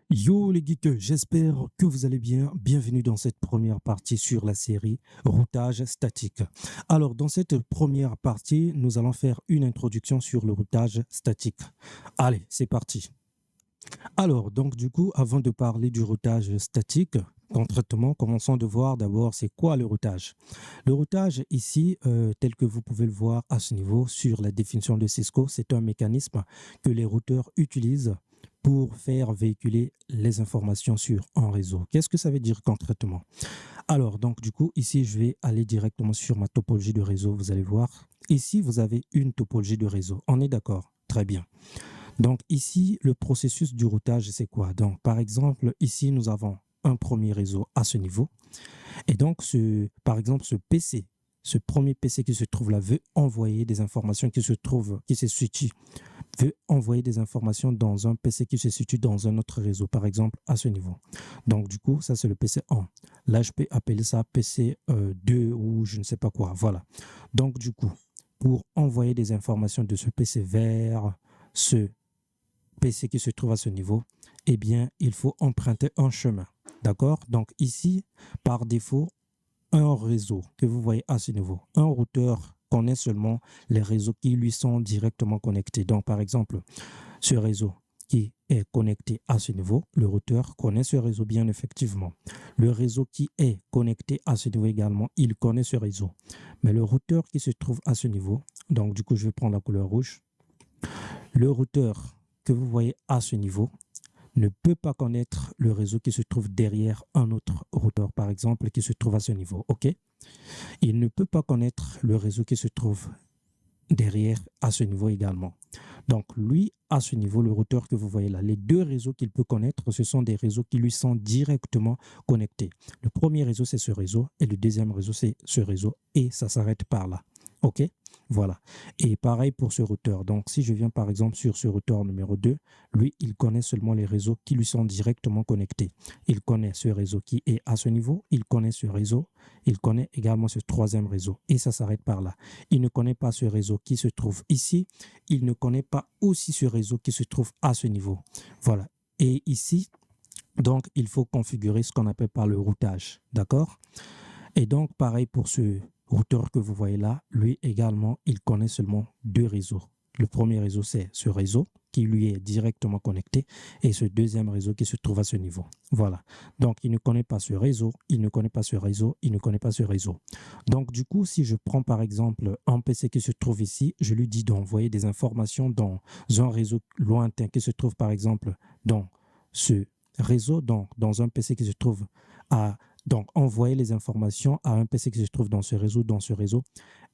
Yo les geeks, j'espère que vous allez bien. Bienvenue dans cette première partie sur la série routage statique. Alors dans cette première partie, nous allons faire une introduction sur le routage statique. Allez, c'est parti. Alors donc du coup, avant de parler du routage statique, concrètement, commençons de voir d'abord c'est quoi le routage. Le routage ici, tel que vous pouvez le voir à ce niveau sur la définition de Cisco, c'est un mécanisme que les routeurs utilisent pour faire véhiculer les informations sur un réseau. Qu'est-ce que ça veut dire concrètement? Alors, donc du coup, ici, je vais aller directement sur ma topologie de réseau. Vous allez voir, ici, vous avez une topologie de réseau. On est d'accord? Très bien. Donc ici, le processus du routage, c'est quoi? Donc, par exemple, ici, nous avons un premier réseau à ce niveau. Et donc, par exemple, ce premier PC qui se trouve là veut envoyer des informations qui se situent, veut envoyer des informations dans un PC qui se situe dans un autre réseau, par exemple, à ce niveau. Donc, du coup, ça, c'est le PC 1. Là, je peux appeler ça PC 2 ou je ne sais pas quoi. Voilà. Donc, du coup, pour envoyer des informations de ce PC vers ce PC qui se trouve à ce niveau, eh bien, il faut emprunter un chemin. D'accord? Donc, ici, par défaut, un réseau que vous voyez à ce niveau. Un routeur connaît seulement les réseaux qui lui sont directement connectés. Donc, par exemple, ce réseau qui est connecté à ce niveau, le routeur connaît ce réseau bien effectivement. Le réseau qui est connecté à ce niveau également, il connaît ce réseau. Mais le routeur qui se trouve à ce niveau, donc du coup, je vais prendre la couleur rouge. Le routeur que vous voyez à ce niveau ne peut pas connaître le réseau qui se trouve derrière un autre routeur, par exemple, qui se trouve à ce niveau. OK? Il ne peut pas connaître le réseau qui se trouve derrière à ce niveau également. Donc, lui, à ce niveau, le routeur que vous voyez là, les deux réseaux qu'il peut connaître, ce sont des réseaux qui lui sont directement connectés. Le premier réseau, c'est ce réseau, et le deuxième réseau, c'est ce réseau, et ça s'arrête par là. OK? Voilà. Et pareil pour ce routeur. Donc, si je viens par exemple sur ce routeur numéro 2, lui, il connaît seulement les réseaux qui lui sont directement connectés. Il connaît ce réseau qui est à ce niveau, il connaît ce réseau, il connaît également ce troisième réseau, et ça s'arrête par là. Il ne connaît pas ce réseau qui se trouve ici, il ne connaît pas aussi ce réseau qui se trouve à ce niveau. Voilà. Et ici, donc, il faut configurer ce qu'on appelle par le routage. D'accord? Et donc, pareil pour ce routeur que vous voyez là, lui également, il connaît seulement deux réseaux. Le premier réseau, c'est ce réseau qui lui est directement connecté et ce deuxième réseau qui se trouve à ce niveau. Voilà. Donc, il ne connaît pas ce réseau, il ne connaît pas ce réseau, il ne connaît pas ce réseau. Donc, du coup, si je prends par exemple un PC qui se trouve ici, je lui dis d'envoyer des informations dans un réseau lointain qui se trouve par exemple dans ce réseau, dans un PC qui se trouve à donc, envoyer les informations à un PC qui se trouve dans ce réseau,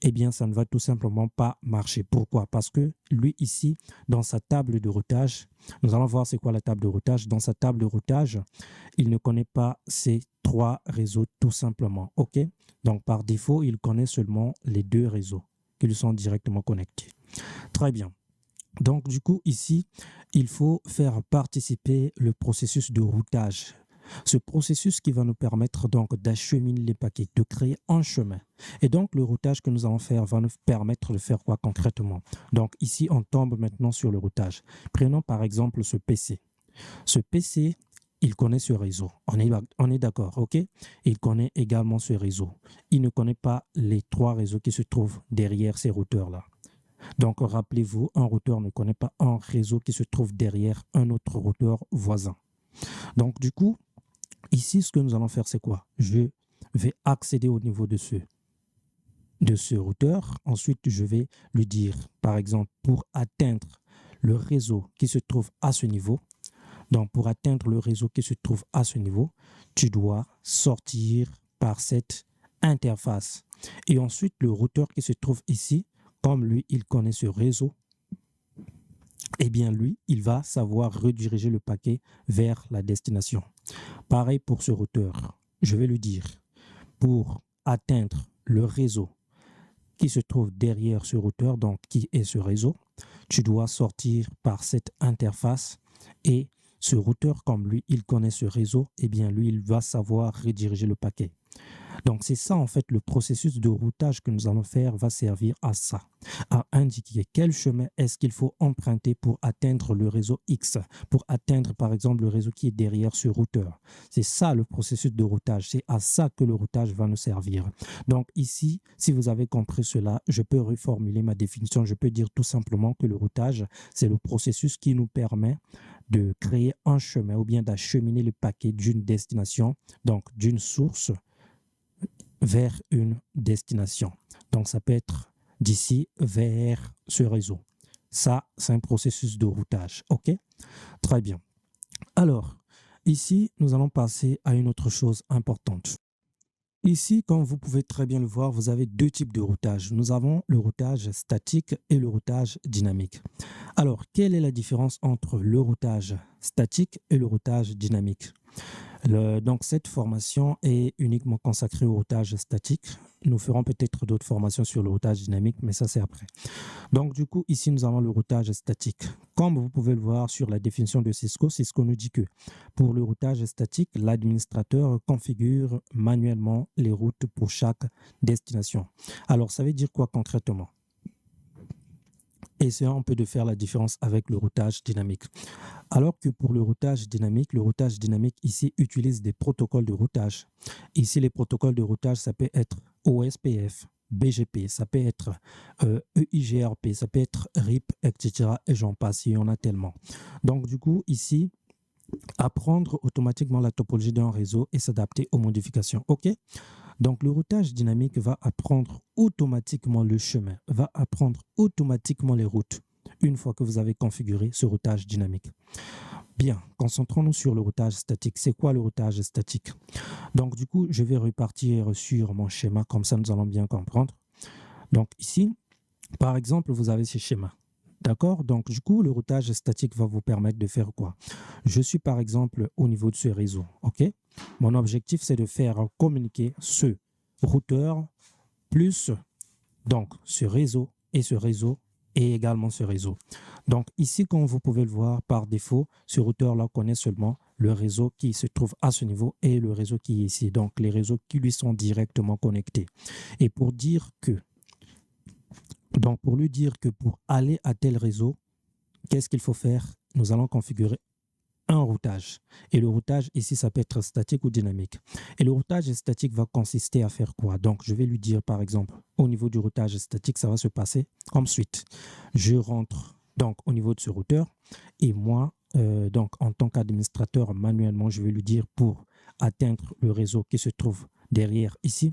eh bien, ça ne va tout simplement pas marcher. Pourquoi? Parce que lui, ici, dans sa table de routage, nous allons voir c'est quoi la table de routage. Dans sa table de routage, il ne connaît pas ces trois réseaux tout simplement. OK? Donc, par défaut, il connaît seulement les deux réseaux qui lui sont directement connectés. Très bien. Donc, du coup, ici, il faut faire participer le processus de routage. Ce processus qui va nous permettre donc d'acheminer les paquets, de créer un chemin. Et donc, le routage que nous allons faire va nous permettre de faire quoi concrètement? Donc, ici, on tombe maintenant sur le routage. Prenons par exemple ce PC. Ce PC, il connaît ce réseau. On est d'accord, OK? Il connaît également ce réseau. Il ne connaît pas les trois réseaux qui se trouvent derrière ces routeurs-là. Donc, rappelez-vous, un routeur ne connaît pas un réseau qui se trouve derrière un autre routeur voisin. Donc, du coup, ici, ce que nous allons faire, c'est quoi? Je vais accéder au niveau de ce routeur. Ensuite, je vais lui dire, par exemple, pour atteindre le réseau qui se trouve à ce niveau, donc pour atteindre le réseau qui se trouve à ce niveau, tu dois sortir par cette interface. Et ensuite, le routeur qui se trouve ici, comme lui, il connaît ce réseau, eh bien lui, il va savoir rediriger le paquet vers la destination. Pareil pour ce routeur. Je vais lui dire, pour atteindre le réseau qui se trouve derrière ce routeur, donc qui est ce réseau, tu dois sortir par cette interface et ce routeur, comme lui, il connaît ce réseau, eh bien lui, il va savoir rediriger le paquet. Donc, c'est ça, en fait, le processus de routage que nous allons faire va servir à ça, à indiquer quel chemin est-ce qu'il faut emprunter pour atteindre le réseau X, pour atteindre, par exemple, le réseau qui est derrière ce routeur. C'est ça, le processus de routage. C'est à ça que le routage va nous servir. Donc, ici, si vous avez compris cela, je peux reformuler ma définition. Je peux dire tout simplement que le routage, c'est le processus qui nous permet de créer un chemin ou bien d'acheminer le paquet d'une destination, donc d'une source vers une destination. Donc, ça peut être d'ici vers ce réseau. Ça, c'est un processus de routage. OK? Très bien. Alors, ici, nous allons passer à une autre chose importante. Ici, comme vous pouvez très bien le voir, vous avez deux types de routage. Nous avons le routage statique et le routage dynamique. Alors, quelle est la différence entre le routage statique et le routage dynamique? Donc, cette formation est uniquement consacrée au routage statique. Nous ferons peut-être d'autres formations sur le routage dynamique, mais ça, c'est après. Donc, du coup, ici, nous avons le routage statique. Comme vous pouvez le voir sur la définition de Cisco, Cisco nous dit que pour le routage statique, l'administrateur configure manuellement les routes pour chaque destination. Alors, ça veut dire quoi concrètement? Essayons un peu de faire la différence avec le routage dynamique. Alors que pour le routage dynamique ici utilise des protocoles de routage. Ici, les protocoles de routage, ça peut être OSPF, BGP, ça peut être EIGRP, ça peut être RIP, etc. Et j'en passe, il y en a tellement. Donc, du coup, ici, apprendre automatiquement la topologie d'un réseau et s'adapter aux modifications. OK? Donc, le routage dynamique va apprendre automatiquement le chemin, va apprendre automatiquement les routes une fois que vous avez configuré ce routage dynamique. Bien, concentrons-nous sur le routage statique. C'est quoi le routage statique? Donc, du coup, je vais repartir sur mon schéma, comme ça nous allons bien comprendre. Donc, ici, par exemple, vous avez ce schéma. D'accord? Donc, du coup, le routage statique va vous permettre de faire quoi? Je suis, par exemple, au niveau de ce réseau. OK? Mon objectif, c'est de faire communiquer ce routeur plus donc ce réseau et également ce réseau. Donc, ici, comme vous pouvez le voir, par défaut, ce routeur-là connaît seulement le réseau qui se trouve à ce niveau et le réseau qui est ici. Donc, les réseaux qui lui sont directement connectés. Et pour lui dire que pour aller à tel réseau, qu'est-ce qu'il faut faire? Nous allons configurer un routage. Et le routage, ici, ça peut être statique ou dynamique. Et le routage statique va consister à faire quoi? Donc, je vais lui dire, par exemple, au niveau du routage statique, ça va se passer comme suite. Je rentre donc au niveau de ce routeur et moi, donc en tant qu'administrateur, manuellement, je vais lui dire pour atteindre le réseau qui se trouve derrière ici,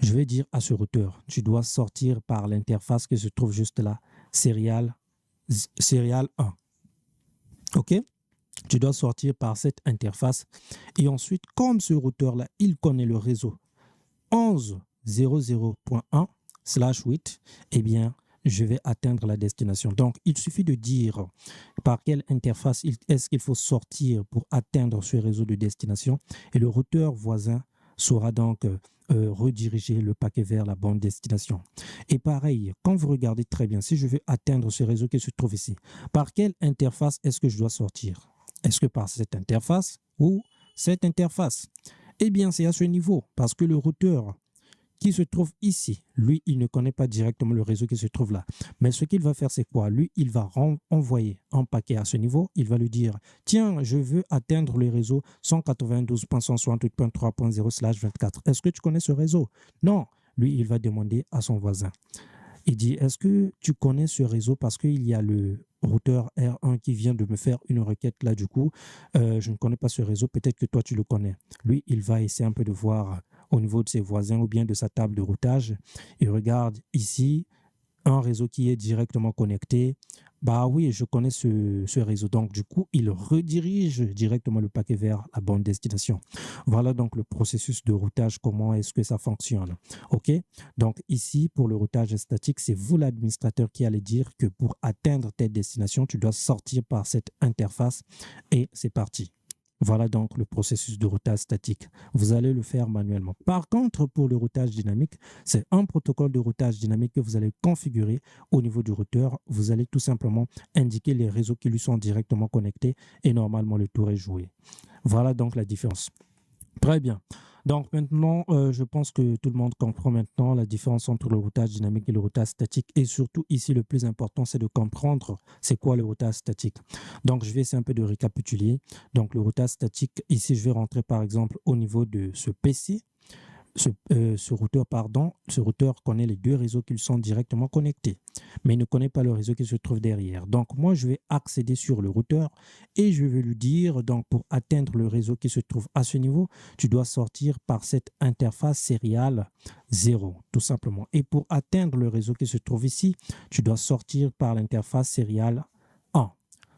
je vais dire à ce routeur, tu dois sortir par l'interface qui se trouve juste là, serial 1. OK? Tu dois sortir par cette interface. Et ensuite, comme ce routeur-là, il connaît le réseau 11.00.1/8, eh bien, je vais atteindre la destination. Donc, il suffit de dire par quelle interface est-ce qu'il faut sortir pour atteindre ce réseau de destination. Et le routeur voisin saura donc rediriger le paquet vers la bonne destination. Et pareil, quand vous regardez très bien, si je veux atteindre ce réseau qui se trouve ici, par quelle interface est-ce que je dois sortir? Est-ce que par cette interface ou cette interface? Eh bien, c'est à ce niveau, parce que le routeur qui se trouve ici, lui, il ne connaît pas directement le réseau qui se trouve là. Mais ce qu'il va faire, c'est quoi? Lui, il va envoyer un paquet à ce niveau. Il va lui dire, tiens, je veux atteindre le réseau 192.168.3.0/24. Est-ce que tu connais ce réseau? Non. Lui, il va demander à son voisin. Il dit, est-ce que tu connais ce réseau? Parce qu'il y a le routeur R1 qui vient de me faire une requête là, du coup, je ne connais pas ce réseau, peut-être que toi tu le connais. Lui, il va essayer un peu de voir au niveau de ses voisins ou bien de sa table de routage. Il regarde ici un réseau qui est directement connecté. Bah oui, je connais ce réseau. Donc, du coup, il redirige directement le paquet vers la bonne destination. Voilà donc le processus de routage, comment est-ce que ça fonctionne. OK? Donc, ici, pour le routage statique, c'est vous, l'administrateur, qui allez dire que pour atteindre telle destination, tu dois sortir par cette interface et c'est parti. Voilà donc le processus de routage statique. Vous allez le faire manuellement. Par contre, pour le routage dynamique, c'est un protocole de routage dynamique que vous allez configurer au niveau du routeur. Vous allez tout simplement indiquer les réseaux qui lui sont directement connectés et normalement le tour est joué. Voilà donc la différence. Très bien. Donc maintenant, je pense que tout le monde comprend maintenant la différence entre le routage dynamique et le routage statique. Et surtout ici, le plus important, c'est de comprendre c'est quoi le routage statique. Donc je vais essayer un peu de récapituler. Donc le routage statique, ici, je vais rentrer par exemple au niveau de ce PC. Ce routeur, pardon, ce routeur connaît les deux réseaux qui sont directement connectés, mais il ne connaît pas le réseau qui se trouve derrière. Donc, moi, je vais accéder sur le routeur et je vais lui dire, donc, pour atteindre le réseau qui se trouve à ce niveau, tu dois sortir par cette interface sériale 0, tout simplement. Et pour atteindre le réseau qui se trouve ici, tu dois sortir par l'interface sériale 1.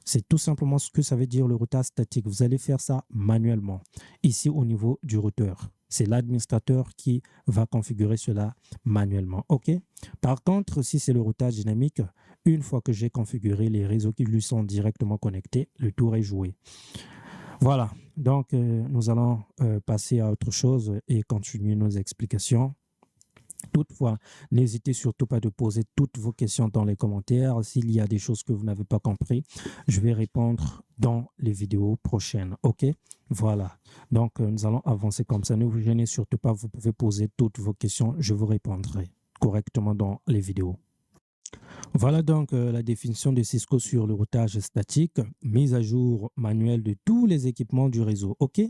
C'est tout simplement ce que ça veut dire le routage statique. Vous allez faire ça manuellement, ici au niveau du routeur. C'est l'administrateur qui va configurer cela manuellement. OK? Par contre, si c'est le routage dynamique, une fois que j'ai configuré les réseaux qui lui sont directement connectés, le tour est joué. Voilà. Donc, nous allons passer à autre chose et continuer nos explications. Toutefois, n'hésitez surtout pas de poser toutes vos questions dans les commentaires. S'il y a des choses que vous n'avez pas compris, je vais répondre dans les vidéos prochaines. OK? Voilà. Donc, nous allons avancer comme ça. Ne vous gênez surtout pas. Vous pouvez poser toutes vos questions. Je vous répondrai correctement dans les vidéos. Voilà donc la définition de Cisco sur le routage statique, mise à jour manuelle de tous les équipements du réseau. OK?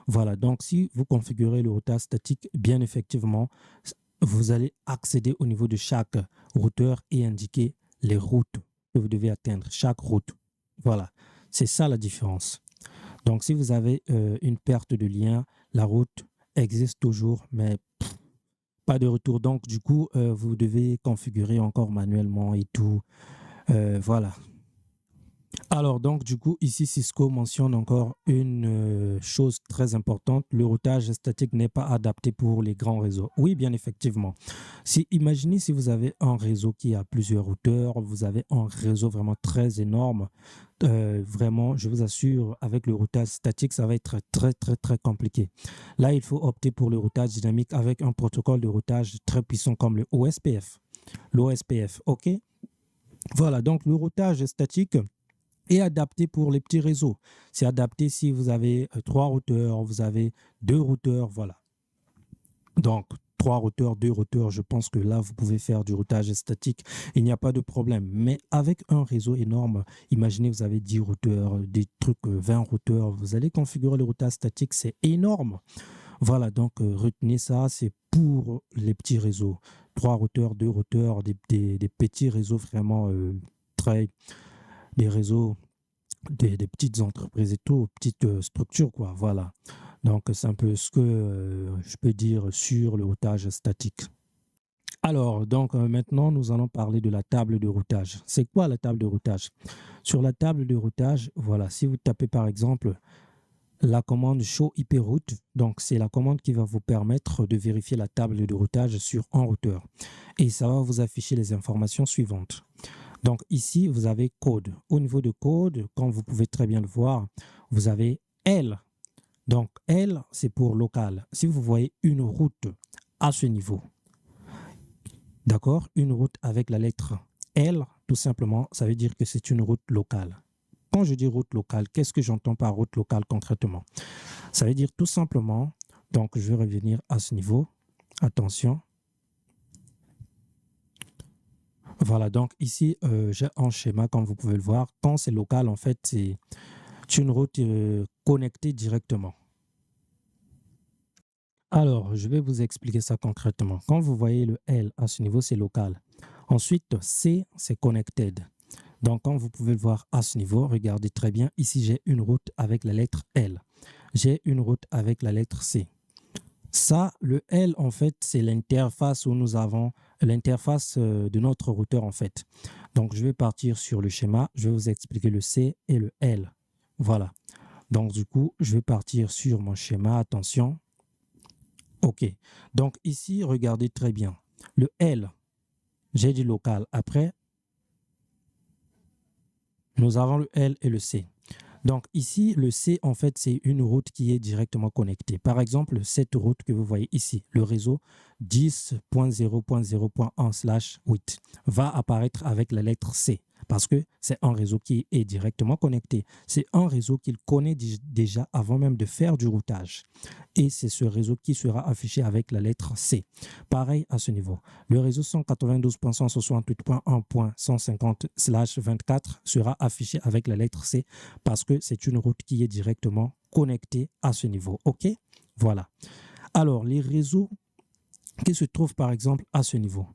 Voilà. Donc, si vous configurez le routage statique, bien effectivement, vous allez accéder au niveau de chaque routeur et indiquer les routes que vous devez atteindre, chaque route. Voilà, c'est ça la différence. Donc, si vous avez une perte de lien, la route existe toujours, mais pas de retour. Donc, du coup, vous devez configurer encore manuellement et tout. Voilà. Alors, donc, du coup, ici, Cisco mentionne encore une chose très importante. Le routage statique n'est pas adapté pour les grands réseaux. Oui, bien effectivement. Imaginez si vous avez un réseau qui a plusieurs routeurs, vous avez un réseau vraiment très énorme. Vraiment, je vous assure, avec le routage statique, ça va être très, très, très compliqué. Là, il faut opter pour le routage dynamique avec un protocole de routage très puissant comme le OSPF. L'OSPF, OK? Voilà, donc le routage statique est adapté pour les petits réseaux. C'est adapté si vous avez 3 routeurs, vous avez 2 routeurs, voilà. Donc, 3 routeurs, 2 routeurs, je pense que là, vous pouvez faire du routage statique. Il n'y a pas de problème. Mais avec un réseau énorme, imaginez vous avez 10 routeurs, des trucs 20 routeurs, vous allez configurer le routage statique, c'est énorme. Voilà, donc retenez ça, c'est pour les petits réseaux. 3 routeurs, 2 routeurs, des petits réseaux vraiment des réseaux, des petites entreprises et tout, petites structures, quoi. Voilà. Donc, c'est un peu ce que je peux dire sur le routage statique. Alors, donc maintenant, nous allons parler de la table de routage. C'est quoi la table de routage? Sur la table de routage, voilà, si vous tapez par exemple la commande show IP route, donc c'est la commande qui va vous permettre de vérifier la table de routage sur un routeur. Et ça va vous afficher les informations suivantes. Donc ici, vous avez code. Au niveau de code, comme vous pouvez très bien le voir, vous avez L. Donc L, c'est pour local. Si vous voyez une route à ce niveau, d'accord, une route avec la lettre L, tout simplement, ça veut dire que c'est une route locale. Quand je dis route locale, qu'est-ce que j'entends par route locale concrètement? Ça veut dire tout simplement, donc je vais revenir à ce niveau. Attention. Voilà, donc ici, j'ai un schéma, comme vous pouvez le voir. Quand c'est local, en fait, c'est une route connectée directement. Alors, je vais vous expliquer ça concrètement. Quand vous voyez le L à ce niveau, c'est local. Ensuite, C, c'est connected. Donc, comme vous pouvez le voir à ce niveau, regardez très bien. Ici, j'ai une route avec la lettre L. J'ai une route avec la lettre C. Ça, le L, en fait, c'est l'interface où nous avons l'interface de notre routeur, en fait. Donc, je vais partir sur le schéma. Je vais vous expliquer le C et le L. Voilà. Donc, du coup, je vais partir sur mon schéma. Attention. OK. Donc, ici, regardez très bien. Le L, j'ai dit local. Après, nous avons le L et le C. Donc ici, le C, en fait, c'est une route qui est directement connectée. Par exemple, cette route que vous voyez ici, le réseau 10.0.0.1/8, va apparaître avec la lettre C. parce que c'est un réseau qui est directement connecté. C'est un réseau qu'il connaît déjà avant même de faire du routage. Et c'est ce réseau qui sera affiché avec la lettre C. Pareil à ce niveau. Le réseau 192.168.1.150/24 sera affiché avec la lettre C parce que c'est une route qui est directement connectée à ce niveau. OK? Voilà. Alors, les réseaux qui se trouvent par exemple à ce niveau.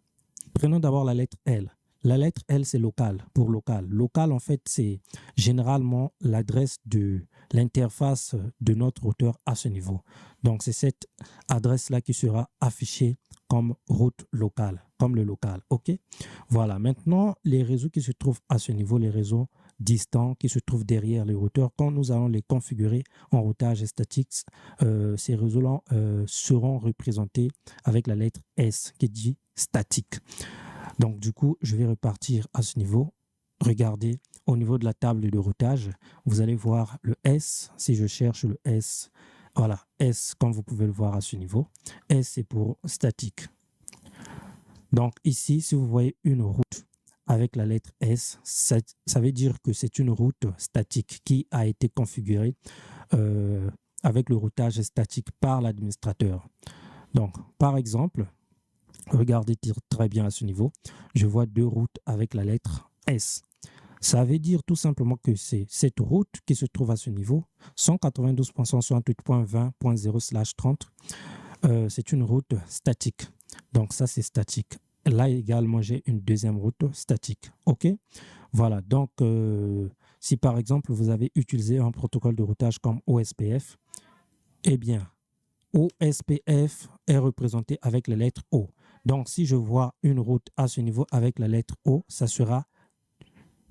Prenons d'abord la lettre L. La lettre L, c'est local, pour local. Local, en fait, c'est généralement l'adresse de l'interface de notre routeur à ce niveau. Donc, c'est cette adresse-là qui sera affichée comme route locale, comme le local. OK? Voilà. Maintenant, les réseaux qui se trouvent à ce niveau, les réseaux distants qui se trouvent derrière les routeurs, quand nous allons les configurer en routage statique, ces réseaux-là seront représentés avec la lettre S qui dit statique. Donc, du coup, je vais repartir à ce niveau. Regardez, au niveau de la table de routage, vous allez voir le S. Si je cherche le S, voilà, S, comme vous pouvez le voir à ce niveau. S, c'est pour statique. Donc, ici, si vous voyez une route avec la lettre S, ça veut dire que c'est une route statique qui a été configurée avec le routage statique par l'administrateur. Donc, par exemple, regardez très bien à ce niveau. Je vois deux routes avec la lettre S. Ça veut dire tout simplement que c'est cette route qui se trouve à ce niveau, 192.168.20.0/30. C'est une route statique. Donc ça, c'est statique. Là également, j'ai une deuxième route statique. OK? Voilà. Donc, si par exemple, vous avez utilisé un protocole de routage comme OSPF, eh bien, OSPF est représenté avec la lettre O. Donc, si je vois une route à ce niveau avec la lettre O, ça sera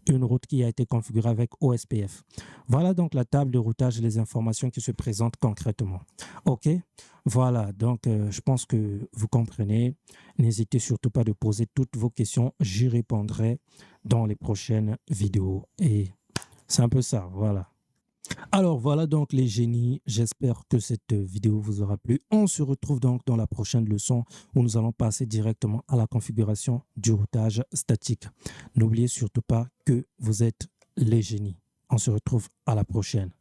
une route qui a été configurée avec OSPF. Voilà donc la table de routage et les informations qui se présentent concrètement. OK? Voilà, donc je pense que vous comprenez. N'hésitez surtout pas de poser toutes vos questions. J'y répondrai dans les prochaines vidéos. Et c'est un peu ça, voilà. Alors voilà donc les génies, j'espère que cette vidéo vous aura plu. On se retrouve donc dans la prochaine leçon où nous allons passer directement à la configuration du routage statique. N'oubliez surtout pas que vous êtes les génies. On se retrouve à la prochaine.